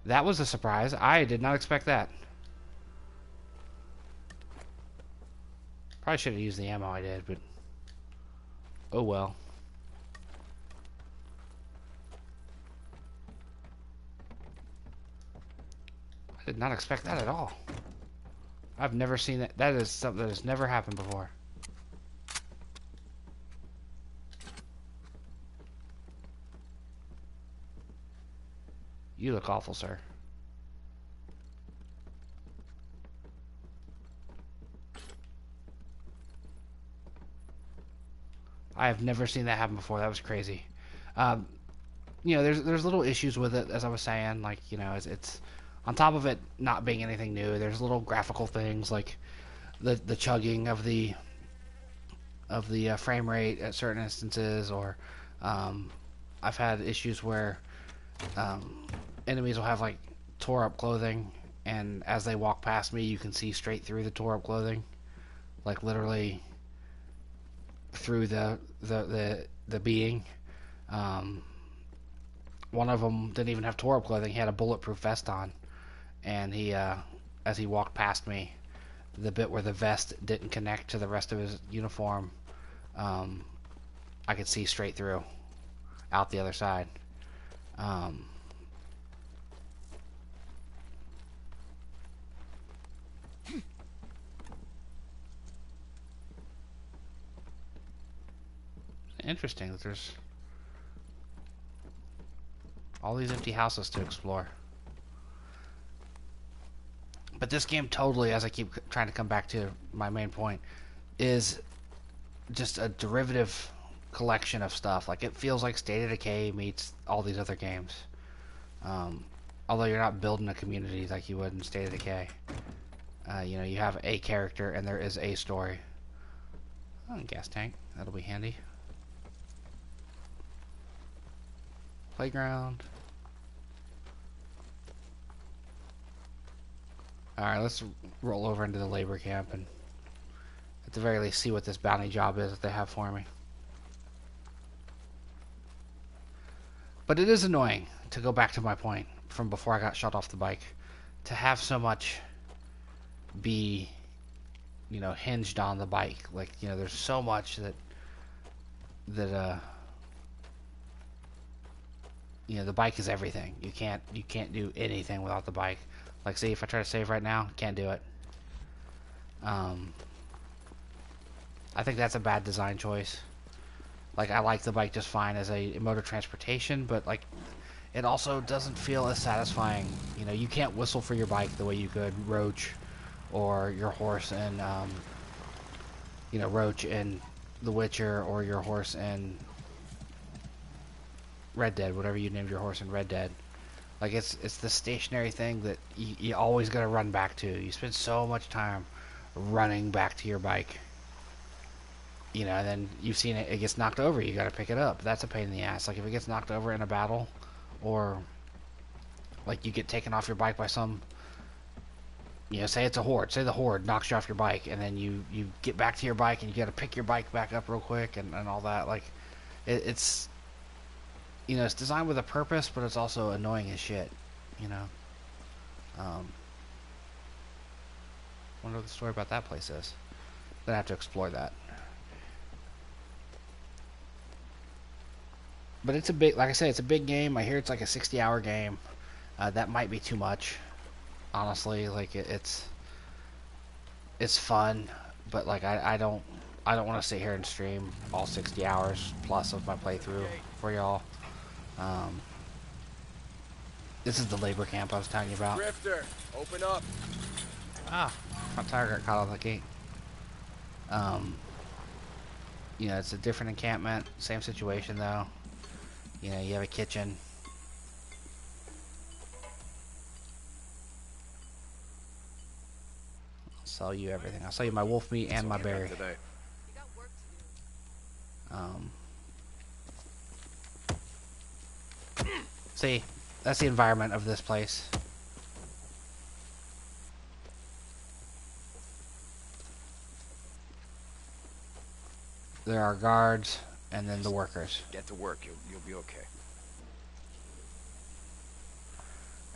That was a surprise. I did not expect that. Probably should have used the ammo I did, but oh well. I did not expect that at all. I've never seen that. That is something that has never happened before. You look awful, sir. I have never seen that happen before. That was crazy. You know, there's little issues with it, as I was saying. Like, you know, it's on top of it not being anything new. There's little graphical things like the chugging of the frame rate at certain instances, or I've had issues where enemies will have, like, tore up clothing, and as they walk past me, you can see straight through the tore up clothing, like literally through the being. One of them didn't even have tore up clothing; he had a bulletproof vest on, and he, as he walked past me, the bit where the vest didn't connect to the rest of his uniform, I could see straight through. out the other side. Interesting that there's all these empty houses to explore. But this game totally, as I keep trying to come back to my main point, is just a derivative collection of stuff. Like, it feels like State of Decay meets all these other games. Although you're not building a community like you would in State of Decay. You know, you have a character and there is a story. Oh, gas tank. That'll be handy. Playground. Alright, let's roll over into the labor camp and at the very least see what this bounty job is that they have for me. But it is annoying, to go back to my point from before I got shot off the bike, to have so much be, you know, hinged on the bike. Like, you know, there's so much that you know, the bike is everything. You can't do anything without the bike. Like, see, if I try to save right now, can't do it. I think that's a bad design choice. Like, I like the bike just fine as a mode of transportation, but, like, it also doesn't feel as satisfying. You know, you can't whistle for your bike the way you could Roach or your horse in, you know, Roach in The Witcher, or your horse in Red Dead, whatever you named your horse in Red Dead. Like, it's the stationary thing that you always gotta run back to. You spend so much time running back to your bike. You know, and then you've seen it gets knocked over, you gotta pick it up. That's a pain in the ass. Like, if it gets knocked over in a battle, or like you get taken off your bike by some, you know, say it's a horde. Say the horde knocks you off your bike, and then you get back to your bike and you gotta pick your bike back up real quick and all that. Like, it's, you know, it's designed with a purpose, but it's also annoying as shit, you know. Wonder what the story about that place is. Gonna have to explore that. But it's a big, like I said, it's a big game. I hear it's like a 60-hour game. That might be too much, honestly. Like, it's fun, but like I don't want to sit here and stream all 60 hours plus of my playthrough for y'all. This is the labor camp I was telling you about. Drifter, open up. Ah, front tire got caught on the gate. You know, it's a different encampment, same situation though. You know, you have a kitchen. I'll sell you everything. I'll sell you my wolf meat and my berry. Today. You got work to do. See, that's the environment of this place. There are guards, and then the workers. Get to work. You'll be okay.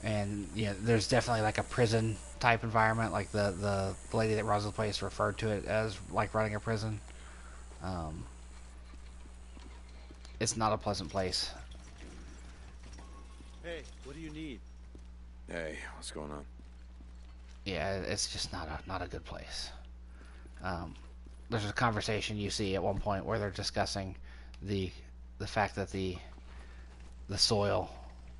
And yeah, there's definitely like a prison type environment. Like the lady that runs the place referred to it as like running a prison. It's not a pleasant place. Hey, what do you need? Hey, what's going on? Yeah, it's just not a good place. There's a conversation you see at one point where they're discussing the fact that the soil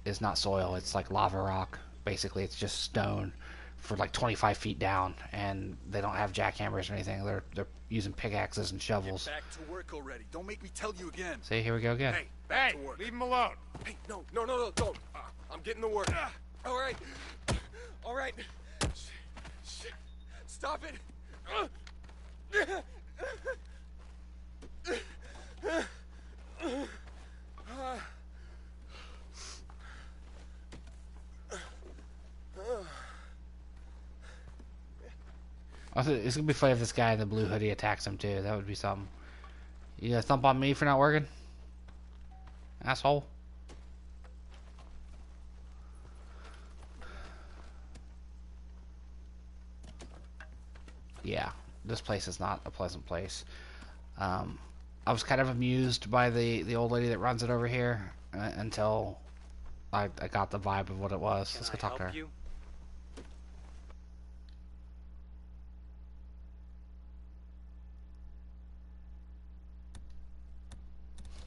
is not soil, it's like lava rock. Basically, it's just stone for like 25 feet down, and they don't have jackhammers or anything. They're using pickaxes and shovels. Get back to work already. Don't make me tell you again. See, here we go again. Hey, back to work. Leave him alone. Hey, no, don't. I'm getting to work. All right. All right. Stop it. Also, it's gonna be funny if this guy in the blue hoodie attacks him too. That would be something. You gonna thump on me for not working? Asshole. Yeah, this place is not a pleasant place. I was kind of amused by the old lady that runs it over here until I got the vibe of what it was. Let's go talk to her. You?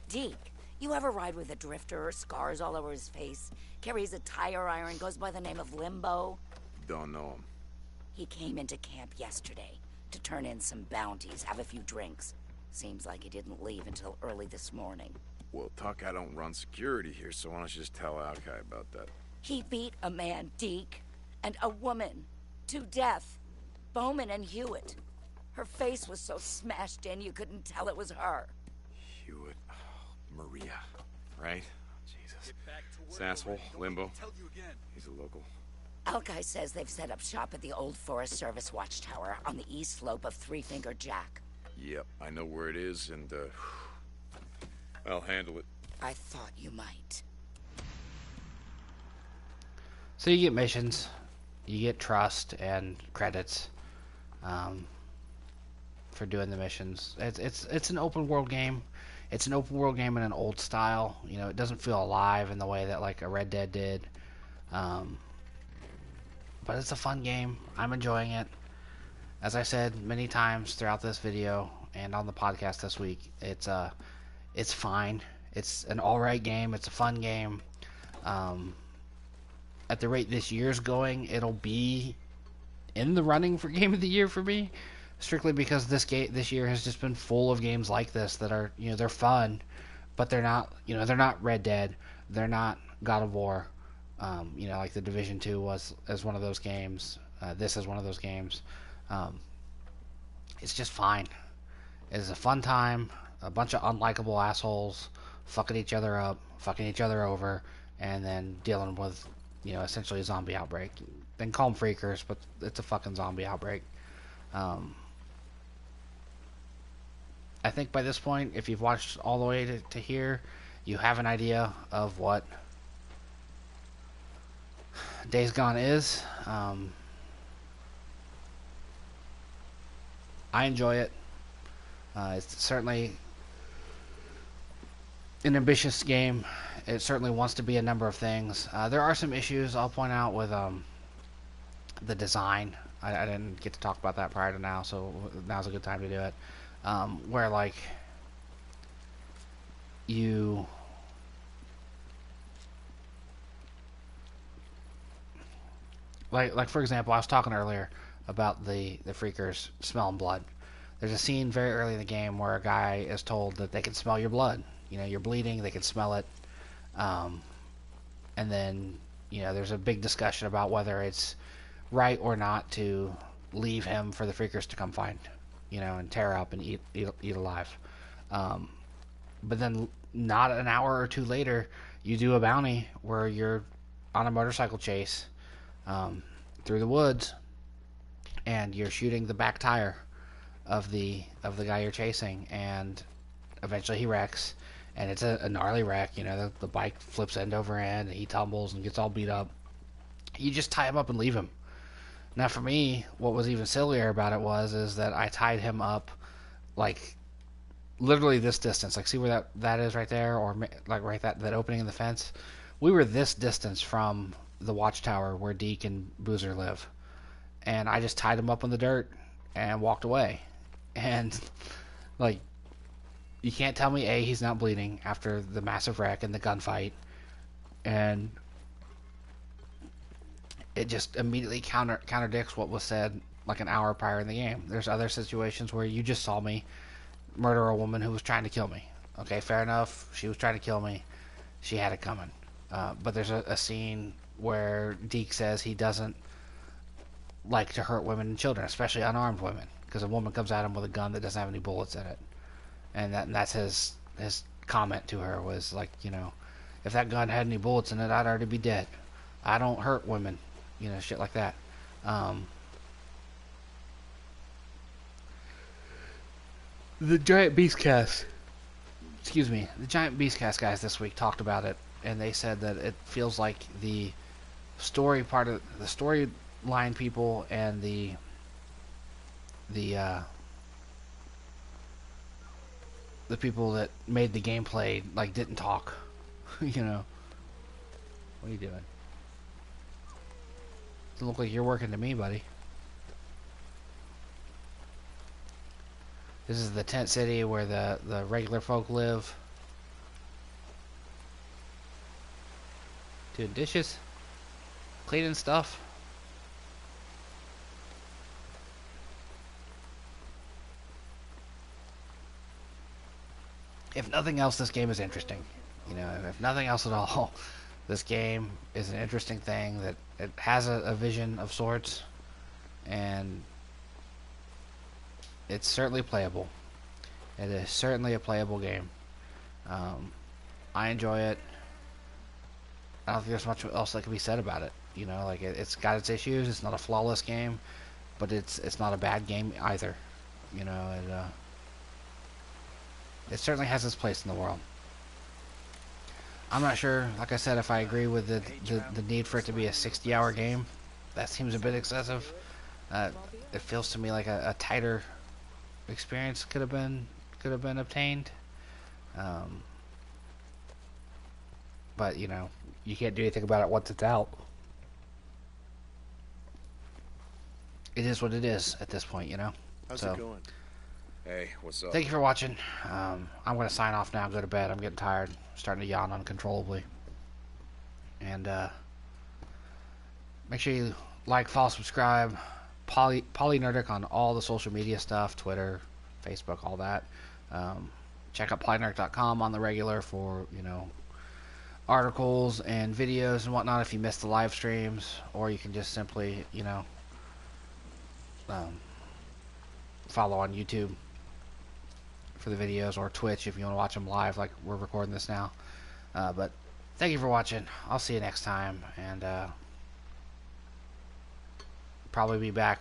Deke, you ever ride with a drifter, scars all over his face, carries a tire iron, goes by the name of Limbo? Don't know him. He came into camp yesterday to turn in some bounties, have a few drinks. Seems like he didn't leave until early this morning. Well, Tuck, I don't run security here, so why don't you just tell Alki about that? He beat a man, Deke, and a woman, to death. Bowman and Hewitt. Her face was so smashed in you couldn't tell it was her. Hewitt. Oh, Maria. Right? Jesus. Get back to This work asshole, already. Don't Limbo. let me tell you again. He's a local. Alki says they've set up shop at the old Forest Service watchtower on the east slope of Three Finger Jack. Yep, I know where it is, and, I'll handle it. I thought you might. So you get missions, you get trust and credits for doing the missions. It's an open world game. It's an open world game in an old style. You know, it doesn't feel alive in the way that like a Red Dead did. But it's a fun game. I'm enjoying it. As I said many times throughout this video and on the podcast this week, it's fine. It's an alright game. It's a fun game. At the rate this year's going, it'll be in the running for Game of the Year for me, strictly because this year has just been full of games like this that are, you know, they're fun, but they're not, you know, they're not Red Dead, they're not God of War, you know, like the Division 2 was as one of those games. This is one of those games. It's just fine. It's a fun time. A bunch of unlikable assholes fucking each other up, fucking each other over, and then dealing with, you know, essentially a zombie outbreak. Then call them freakers, but it's a fucking zombie outbreak. I think by this point, if you've watched all the way to here, you have an idea of what Days Gone is. I enjoy it. It's certainly an ambitious game. It certainly wants to be a number of things. There are some issues I'll point out with the design. I didn't get to talk about that prior to now, so now's a good time to do it. Where like you like for example, I was talking earlier about the freakers smelling blood. There's a scene very early in the game where a guy is told that they can smell your blood. You know, you're bleeding, they can smell it. And then, you know, there's a big discussion about whether it's right or not to leave him for the freakers to come find, you know, and tear up and eat alive. But then not an hour or two later, you do a bounty where you're on a motorcycle chase through the woods, and you're shooting the back tire of the guy you're chasing, and eventually he wrecks, and it's a gnarly wreck. You know, the bike flips end over end, and he tumbles and gets all beat up. You just tie him up and leave him. Now for me, what was even sillier about it is that I tied him up like literally this distance. Like, see where that is right there, or like right that opening in the fence. We were this distance from the watchtower where Deke and Boozer live, and I just tied him up in the dirt and walked away. And like, you can't tell me he's not bleeding after the massive wreck and the gunfight, and it just immediately contradicts what was said like an hour prior in the game. There's other situations where you just saw me murder a woman who was trying to kill me. Okay, fair enough. She was trying to kill me. She had it coming. But there's a scene where Deke says he doesn't like to hurt women and children, especially unarmed women, because a woman comes at him with a gun that doesn't have any bullets in it. And that's his comment to her was like, you know, if that gun had any bullets in it, I'd already be dead. I don't hurt women, you know, shit like that. The Giant Beastcast, the Giant Beastcast guys this week talked about it, and they said that it feels like the storyline people and the the people that made the gameplay like didn't talk. You know. What are you doing? Doesn't look like you're working to me, buddy. This is the tent city where the regular folk live. Doing dishes, cleaning stuff. If nothing else, this game is interesting. You know, if nothing else at all, this game is an interesting thing that it has a vision of sorts, and it's certainly playable. It is certainly a playable game. I enjoy it. I don't think there's much else that can be said about it. You know, like it's got its issues. It's not a flawless game, but it's not a bad game either. You know, it certainly has its place in the world. I'm not sure, like I said, if I agree with the need for it to be a 60-hour game. That seems a bit excessive. It feels to me like a tighter experience could have been obtained. But you know, you can't do anything about it once it's out. It is what it is at this point, you know. How's it going? Hey, what's up? Thank you for watching. I'm going to sign off now and go to bed. I'm getting tired. I'm starting to yawn uncontrollably. And make sure you like, follow, subscribe. PolyNerdic on all the social media stuff, Twitter, Facebook, all that. Check out PolyNerdic.com on the regular for, you know, articles and videos and whatnot if you missed the live streams, or you can just simply, you know, follow on YouTube for the videos, or Twitch if you want to watch them live like we're recording this now. But thank you for watching. I'll see you next time, and probably be back.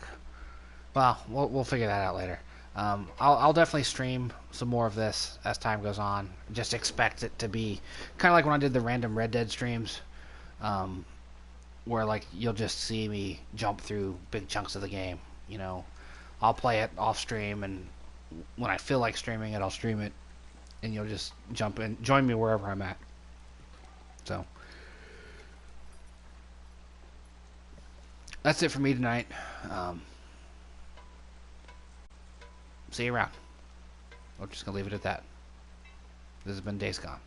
Well, we'll figure that out later. I'll definitely stream some more of this as time goes on. Just expect it to be kind of like when I did the random Red Dead streams, where like you'll just see me jump through big chunks of the game. You know, I'll play it off stream, and when I feel like streaming it, I'll stream it, and you'll just jump in, join me wherever I'm at. So that's it for me tonight. See you around. I'm just gonna leave it at that. This has been Days Gone.